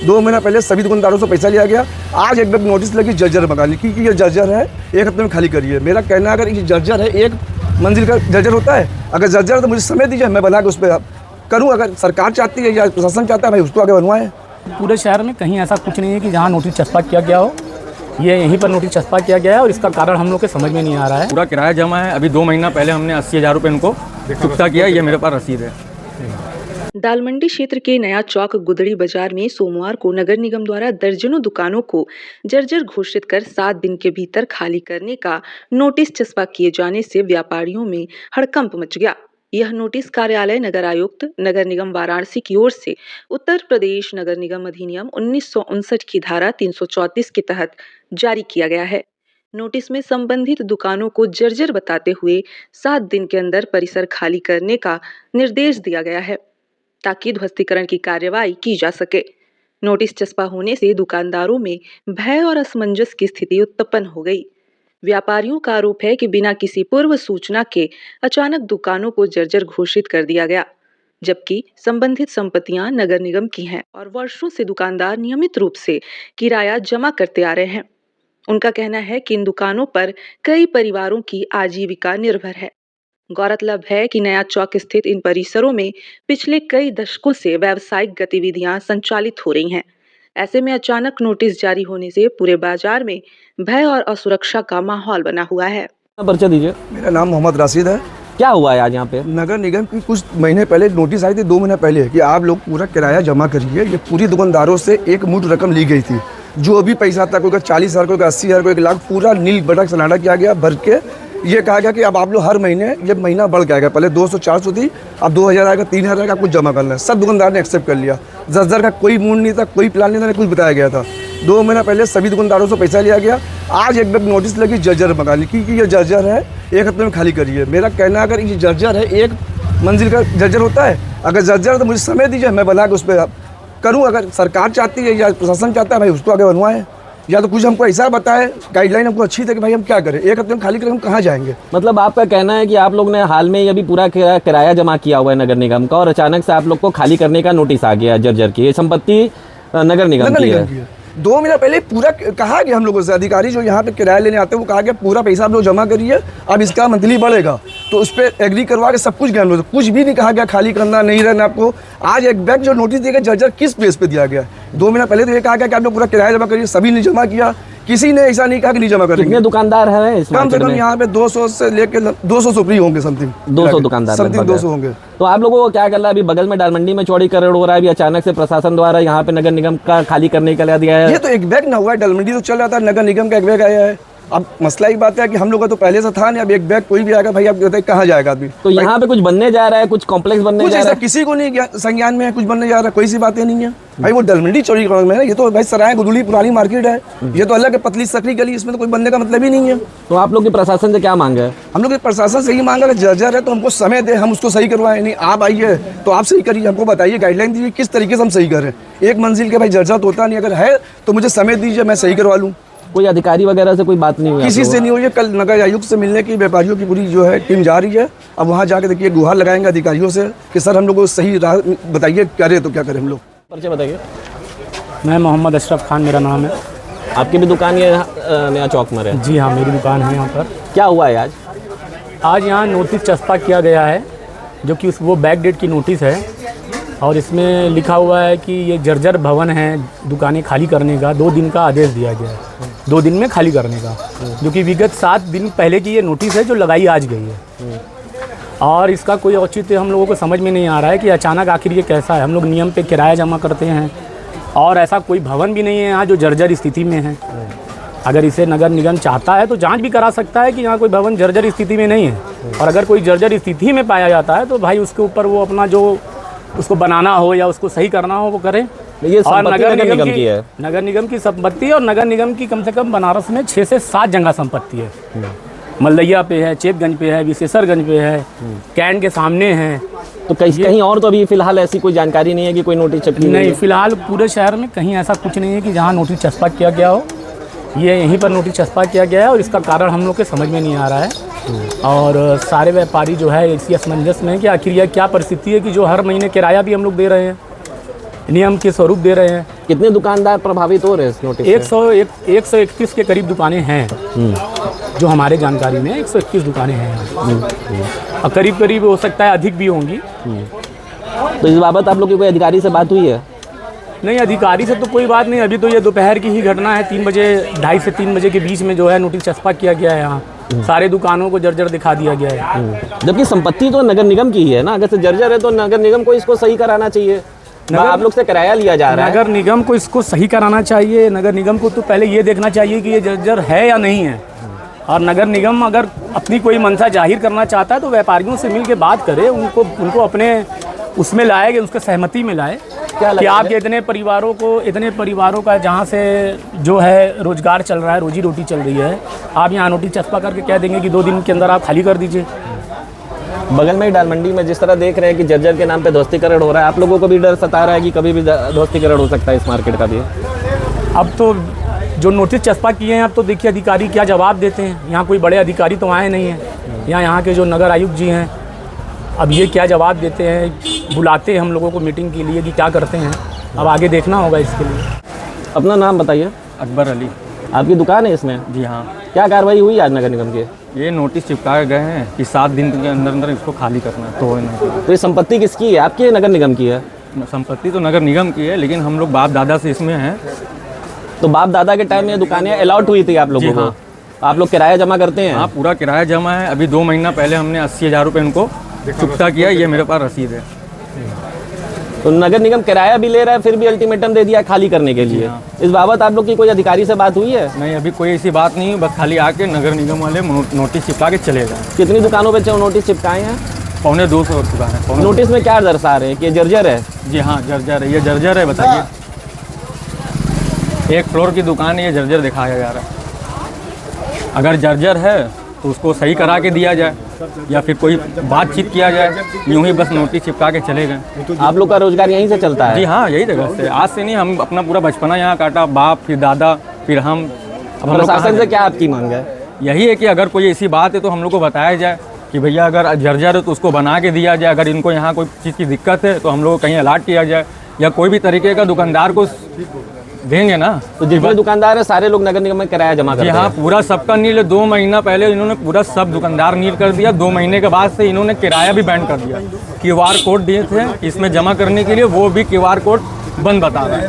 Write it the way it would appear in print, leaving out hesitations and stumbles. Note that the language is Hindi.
दो महीना पहले सभी दुकानदारों से पैसा लिया गया। आज एक बार नोटिस लगी जर्जर मकान की कि ये जर्जर है, एक हफ्ते में खाली करिए। मेरा कहना है अगर ये जर्जर है, एक मंजिल का जर्जर होता है, अगर जर्जर है तो मुझे समय दीजिए, मैं बना के उस पर करूँ। अगर सरकार चाहती है या प्रशासन चाहता है भाई उसको आगे बनवाएं। पूरे शहर में कहीं ऐसा कुछ नहीं है कि जहाँ नोटिस चस्पा किया गया हो। ये यहीं पर नोटिस चस्पा किया गया है और इसका कारण हम लोग के समझ में नहीं आ रहा है। पूरा किराया जमा है। अभी 2 महीना पहले हमने 80,000 रुपये इनको चुकता किया। ये मेरे पास रसीद है। दालमंडी क्षेत्र के नया चौक गुदड़ी बाजार में सोमवार को नगर निगम द्वारा दर्जनों दुकानों को जर्जर घोषित कर 7 दिन के भीतर खाली करने का नोटिस चस्पा किए जाने से व्यापारियों में हड़कंप मच गया। यह नोटिस कार्यालय नगर आयुक्त नगर निगम वाराणसी की ओर से उत्तर प्रदेश नगर निगम अधिनियम 1959 की धारा 334 के तहत जारी किया गया है। नोटिस में संबंधित दुकानों को जर्जर बताते हुए 7 दिन के अंदर परिसर खाली करने का निर्देश दिया गया है ताकि ध्वस्तीकरण की कार्यवाही की जा सके। नोटिस चस्पा होने से दुकानदारों में भय और असमंजस की स्थिति उत्पन्न हो गई। व्यापारियों का आरोप है कि बिना किसी पूर्व सूचना के अचानक दुकानों को जर्जर घोषित कर दिया गया, जबकि संबंधित संपत्तियां नगर निगम की हैं और वर्षों से दुकानदार नियमित रूप से किराया जमा करते आ रहे हैं। उनका कहना है कि इन दुकानों पर कई परिवारों की आजीविका निर्भर है। गौरतलब है कि नया चौक स्थित इन परिसरों में पिछले कई दशकों से व्यावसायिक गतिविधियां संचालित हो रही हैं। ऐसे में अचानक नोटिस जारी होने से पूरे बाजार में भय और असुरक्षा का माहौल बना हुआ है। परिचय दीजिए। मेरा नाम मोहम्मद राशिद है। क्या हुआ है आज यहाँ पे? नगर निगम की कुछ महीने पहले नोटिस आई थी, 2 महीने पहले, कि आप लोग पूरा किराया जमा करिए। ये पूरी दुकानदारों से एक मुठ रकम ली गई थी। जो भी पैसा था, कोई का 40,000, कोई का 80,000, कोई 1 लाख, पूरा नील बटक सनाटा किया गया भर के। ये कहा गया कि अब आप लोग हर महीने, ये महीना बढ़ के आएगा, पहले 200-400 थी, अब 2,000 आएगा, 3,000 आएगा, कुछ जमा करना है। सब दुकानदार ने एक्सेप्ट कर लिया। जर्जर का कोई मूड नहीं था, कोई प्लान नहीं था, कुछ बताया गया था। 2 महीना पहले सभी दुकानदारों से पैसा लिया गया। आज एक बार नोटिस लगी जर्जर मकान की कि ये जर्जर है, एक हफ्ते में खाली करिए। मेरा कहना है अगर ये जर्जर है, एक मंजिल का जर्जर होता है, अगर जर्जर है तो मुझे समय दीजिए, मैं बना के उस पर करूँ। अगर सरकार चाहती है या प्रशासन चाहता है भाई उसको आगे बनवाएं, या तो कुछ हमको ऐसा बताए, गाइडलाइन हमको अच्छी थे कि भाई हम क्या करें। एक हफ्ते में खाली करें, हम कहाँ जाएंगे? मतलब आपका कहना है कि आप लोग ने हाल में ही अभी पूरा किराया जमा किया हुआ है नगर निगम का और अचानक से आप लोग को खाली करने का नोटिस आ गया जर्जर की। ये संपत्ति नगर निगम की है। 2 महीना पहले पूरा कहा गया हम लोगों से, अधिकारी जो यहाँ पे किराया लेने आते हैं वो कहा गया पूरा पैसा आप लोग जमा करिए, अब इसका मंथली बढ़ेगा। तो उस पर एग्री करवा के सब कुछ गया हम लोग, कुछ भी नहीं कहा गया खाली करना नहीं रहना आपको। आज एक बैग जो नोटिस दिया गया जर्जर किस बेस पे दिया गया? 2 महीना पहले तो ये कहा गया कि आप लोग पूरा किराया जमा करिए, सभी ने जमा किया, किसी ने ऐसा नहीं कहा कि नहीं जमा करेंगे। कितने दुकानदार हैं इस कम से कम यहाँ पे 200 से लेके 200 से ऊपर होंगे, समथिंग 200 दुकानदार, समथिंग 200 होंगे। तो आप लोगों को क्या कर रहा है? अभी बगल में दालमंडी में चौड़ी करोड़ हो रहा है, अभी अचानक से प्रशासन द्वारा यहाँ पे नगर निगम का खाली करने का दिया है। ये तो एक बैग ना हुआ है, दालमंडी तो चल रहा था, नगर निगम का एक बैग आया है। अब मसला ही बात है कि हम लोग का तो पहले से था नहीं, अब एक बैग कोई भी आएगा भाई आप कहते हैं कहाँ जाएगा आदमी? तो यहाँ पे कुछ बनने जा रहा है, कुछ कॉम्प्लेक्स बनने जा रहा है, किसी को नहीं संज्ञान में है कुछ बनने जा रहा है, कोई सी बातें नहीं है भाई। वो दालमंडी चौड़ी करोड़ में है, ये तो भाई सराय गुदड़ी पुरानी मार्केट है, ये तो अलग है, पतली सकरी गली, इसमें तो कोई बनने का मतलब ही नहीं है। तो आप लोग के प्रशासन से क्या मांग है? हम लोग प्रशासन से ही मांगा कि जर्जर है तो हमको समय दे, हम उसको सही करवाएं। नहीं आप आइए तो आप सही करिए, हमको बताइए, गाइडलाइन दीजिए किस तरीके से हम सही करें। एक मंजिल के भाई जर्जर तो होता नहीं, अगर है तो मुझे समय दीजिए, मैं सही करवा लूँ। कोई अधिकारी वगैरह से कोई बात नहीं हुई? किसी से नहीं हुई है। कल नगर आयुक्त से मिलने की व्यापारियों की पूरी जो है टीम जा रही है। अब वहाँ जाके देखिए गुहार लगाएंगे अधिकारियों से कि सर हम लोग को सही राह बताइए, करें तो क्या करें हम लोग। परिचय बताइए। मैं मोहम्मद अशरफ खान मेरा नाम है। आपकी भी दुकान ये नया चौक में है? जी हाँ, मेरी दुकान है यहाँ पर। क्या हुआ है आज? आज यहाँ नोटिस चस्पा किया गया है जो कि वो बैक डेट की नोटिस है और इसमें लिखा हुआ है कि ये जर्जर भवन है, दुकानें खाली करने का 2 दिन का आदेश दिया गया है, 2 दिन में खाली करने का, जो कि विगत 7 दिन पहले की ये नोटिस है जो लगाई आज गई है। और इसका कोई औचित्य हम लोगों को समझ में नहीं आ रहा है कि अचानक आखिर ये कैसा है। हम लोग नियम पे किराया जमा करते हैं और ऐसा कोई भवन भी नहीं है यहाँ जो जर्जर स्थिति में है। अगर इसे नगर निगम चाहता है तो जांच भी करा सकता है कि यहाँ कोई भवन जर्जर स्थिति में नहीं है, और अगर कोई जर्जर स्थिति में पाया जाता है तो भाई उसके ऊपर वो अपना जो उसको बनाना हो या उसको सही करना हो वो करें। ये और नगर निगम की है, नगर निगम की संपत्ति, और नगर निगम की कम से कम बनारस में 6 से 7 जगह संपत्ति है। मल्लैया पे है, चेतगंज पे है, विशेषरगंज पे है, कैंट के सामने है। तो कहीं और तो अभी फिलहाल ऐसी कोई जानकारी नहीं है कि कोई नोटिस छपी नहीं, फिलहाल पूरे शहर में कहीं ऐसा कुछ नहीं है कि जहाँ नोटिस चस्पा किया गया हो। ये यहीं पर नोटिस चस्पा किया गया है और इसका कारण हम लोग के समझ में नहीं आ रहा है। और सारे व्यापारी जो है इसी असमंजस में है कि आखिर यह क्या परिस्थिति है कि जो हर महीने किराया भी हम लोग दे रहे हैं, नियम के स्वरूप दे रहे हैं। कितने दुकानदार प्रभावित हो रहे हैं इस नोटिस से? 131 के करीब दुकानें हैं जो हमारे जानकारी में 121 दुकानें हैं और करीब करीब हो सकता है अधिक भी होंगी। तो इस बाबत आप लोग की कोई अधिकारी से बात हुई है? नहीं, अधिकारी से तो कोई बात नहीं। अभी तो ये दोपहर की ही घटना है। 3 बजे 2:30 से 3 बजे के बीच में जो है नोटिस चस्पा किया गया है। यहाँ सारे दुकानों को जर्जर दिखा दिया गया है। जबकि संपत्ति तो नगर निगम की ही है ना, अगर से जर्जर है तो नगर निगम को इसको सही कराना चाहिए। आप लोग से किराया लिया जा रहा है। नगर निगम को इसको सही कराना चाहिए। नगर निगम को तो पहले ये देखना चाहिए कि ये जर्जर है या नहीं है। और नगर निगम अगर अपनी कोई मंशा जाहिर करना चाहता है तो व्यापारियों से मिल के बात करे, उनको अपने उसमें लाए, उसके सहमति में लाए कि आपके इतने परिवारों का जहाँ से जो है रोजगार चल रहा है, रोजी रोटी चल रही है, आप यहाँ नोटिस चस्पा करके कह देंगे कि 2 दिन के अंदर आप खाली कर दीजिए। बगल में ही डाल मंडी में जिस तरह देख रहे हैं कि जर्जर के नाम पे ध्वस्तीकरण हो रहा है, आप लोगों को भी डर सता रहा है कि कभी भी ध्वस्तीकरण हो सकता है इस मार्केट का भी? अब तो जो नोटिस चस्पा किए हैं, अब तो देखिए अधिकारी क्या जवाब देते हैं। यहाँ कोई बड़े अधिकारी तो आए नहीं हैं। यहाँ के जो नगर आयुक्त जी हैं, अब ये क्या जवाब देते हैं, बुलाते हैं हम लोगों को मीटिंग के लिए कि क्या करते हैं। अब आगे देखना होगा इसके लिए। अपना नाम बताइए। अकबर अली। आपकी दुकान है इसमें? जी हाँ। क्या कार्रवाई हुई आज नगर निगम की? ये नोटिस चिपकाए गए हैं कि 7 दिन के अंदर अंदर इसको खाली करना है। तो ये संपत्ति किसकी है? आपकी है नगर निगम की है? संपत्ति तो नगर निगम की है, लेकिन हम लोग बाप दादा से इसमें हैं। तो बाप दादा के टाइम में दुकानें अलाउड हुई थी आप लोगों को? आप लोग किराया जमा करते हैं? हाँ, पूरा किराया जमा है। अभी 2 महीना पहले हमने 80,000 रुपये इनको चुकता किया। ये मेरे पास रसीद है। तो नगर निगम किराया भी ले रहा है, फिर भी अल्टीमेटम दे दिया खाली करने के लिए। इस बाबत आप लोग की कोई अधिकारी से बात हुई है? नहीं, अभी कोई ऐसी बात नहीं, बस खाली आके नगर निगम वाले नोटिस चिपका के चले गए। कितनी दुकानों पे नोटिस चिपकाए हैं? 250 दुकान है। नोटिस में क्या दर्शा रहे हैं कि ये जर्जर है? जी हाँ, जर्जर है। ये जर्जर है, बताइए। 1 फ्लोर की दुकान है, ये जर्जर दिखाया जा रहा है। अगर जर्जर है तो उसको सही करा के दिया जाए या फिर कोई बातचीत किया जाए। यूं ही बस नोटिस चिपका के चले गए। आप लोग का रोजगार यहीं से चलता है? जी हाँ, यही जगह से। आज से नहीं, हम अपना पूरा बचपना यहाँ काटा। बाप, फिर दादा, फिर हम। प्रशासन से क्या आपकी मांग है? यही है कि अगर कोई ऐसी बात है तो हम लोग को बताया जाए कि भैया अगर जर्जर है तो उसको बना के दिया जाए। अगर इनको यहाँ कोई चीज़ की दिक्कत है तो हम लोग को कहीं अलर्ट किया जाए, या कोई भी तरीके का दुकानदार को देंगे ना। तो जितने दुकानदार है सारे लोग नगर निगम में किराया जमा करते हैं? हाँ, पूरा सबका नील। 2 महीना पहले इन्होंने पूरा सब दुकानदार नील कर दिया। 2 महीने के बाद से इन्होंने किराया भी बैंड कर दिया। QR कोड दिए थे इसमें जमा करने के लिए, वो भी QR कोड बंद बता रहा है।